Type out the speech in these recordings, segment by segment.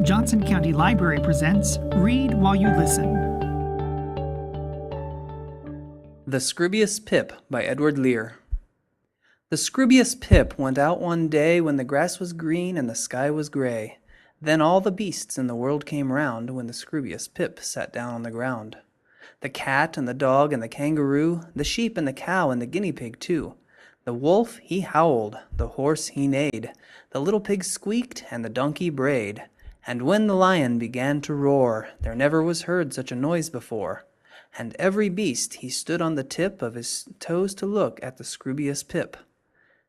Johnson County Library presents Read While You Listen. The Scroobious Pip by Edward Lear. The Scroobious Pip went out one day when the grass was green and the sky was gray. Then all the beasts in the world came round when the Scroobious Pip sat down on the ground. The cat and the dog and the kangaroo, the sheep and the cow and the guinea pig too. The wolf he howled, the horse he neighed, the little pig squeaked and the donkey brayed. And when the lion began to roar, there never was heard such a noise before. And every beast he stood on the tip of his toes to look at the Scroobious Pip.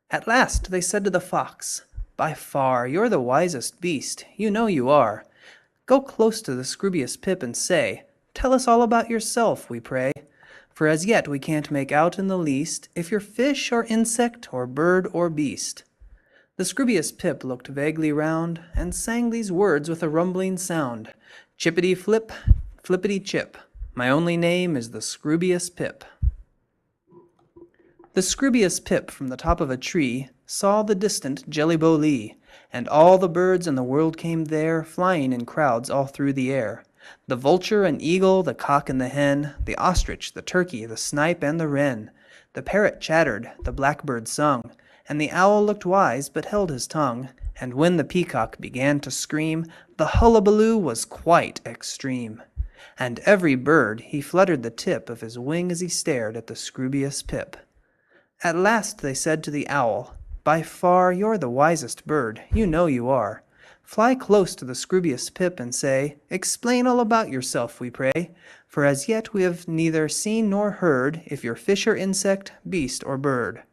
At last they said to the fox, "By far you're the wisest beast, you know you are. Go close to the Scroobious Pip and say, 'Tell us all about yourself, we pray. For as yet we can't make out in the least if you're fish or insect or bird or beast.'" The Scroobious Pip looked vaguely round, and sang these words with a rumbling sound. "Chippity-flip, flippity-chip, my only name is the Scroobious Pip." The Scroobious Pip from the top of a tree saw the distant Jellybolee, and all the birds in the world came there, flying in crowds all through the air. The vulture and eagle, the cock and the hen, the ostrich, the turkey, the snipe and the wren. The parrot chattered, the blackbird sung, and the owl looked wise but held his tongue. And when the peacock began to scream, the hullabaloo was quite extreme. And every bird he fluttered the tip of his wing as he stared at the Scroobious Pip. At last they said to the owl, "By far you're the wisest bird, you know you are. Fly close to the Scroobious Pip and say, 'Explain all about yourself, we pray. For as yet we have neither seen nor heard if you're fish or insect, beast or bird.'"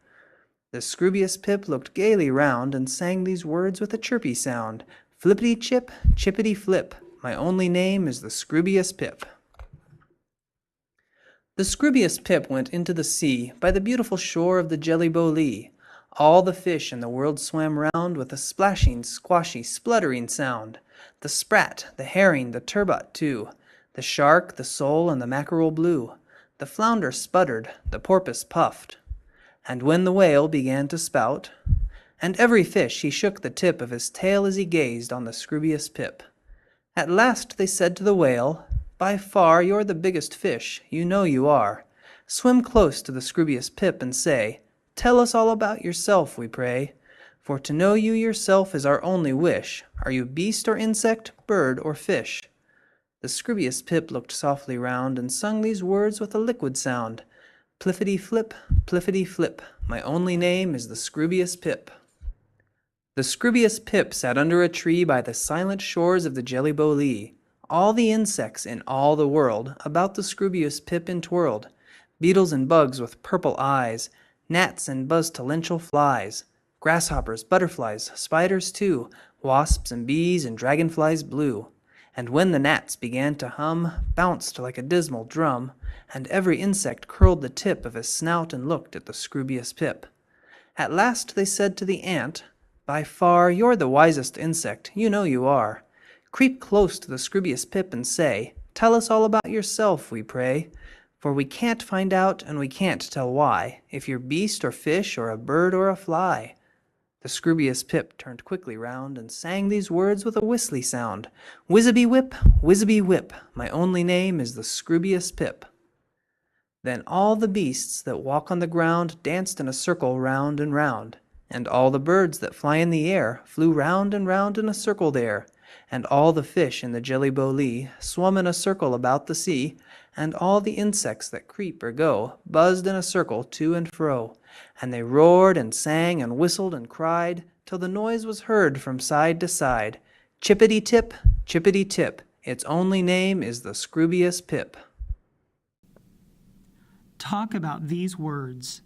The Scroobious Pip looked gaily round and sang these words with a chirpy sound. "Flippity-chip, chippity-flip, my only name is the Scroobious Pip." The Scroobious Pip went into the sea by the beautiful shore of the Jellybolee. All the fish in the world swam round with a splashing, squashy, spluttering sound. The sprat, the herring, the turbot too, the shark, the sole, and the mackerel blue. The flounder sputtered, the porpoise puffed. And when the whale began to spout, and every fish he shook the tip of his tail as he gazed on the Scroobious Pip. At last they said to the whale, "By far you're the biggest fish, you know you are. Swim close to the Scroobious Pip and say, 'Tell us all about yourself, we pray. For to know you yourself is our only wish. Are you beast or insect, bird or fish?'" The Scroobious Pip looked softly round and sung these words with a liquid sound. "Pliffity-flip, pliffity-flip, my only name is the Scroobious Pip." The Scroobious Pip sat under a tree by the silent shores of the Jellybolee. All the insects in all the world about the Scroobious Pip entwirled. Beetles and bugs with purple eyes, gnats and buzz-talential flies, grasshoppers, butterflies, spiders too, wasps and bees and dragonflies blue. And when the gnats began to hum, bounced like a dismal drum, and every insect curled the tip of his snout and looked at the Scroobious Pip. At last they said to the ant, "By far you're the wisest insect, you know you are. Creep close to the Scroobious Pip and say, 'Tell us all about yourself, we pray. For we can't find out and we can't tell why, if you're beast or fish or a bird or a fly.'" The Scroobious Pip turned quickly round and sang these words with a whistly sound. "Whizzabee-whip, whizzabee-whip, my only name is the Scroobious Pip." Then all the beasts that walk on the ground danced in a circle round and round, and all the birds that fly in the air flew round and round in a circle there, and all the fish in the Jellybolee swum in a circle about the sea, and all the insects that creep or go buzzed in a circle to and fro, and they roared and sang and whistled and cried till the noise was heard from side to side. "Chippity-tip, chippity-tip, its only name is the Scroobious Pip." Talk about these words.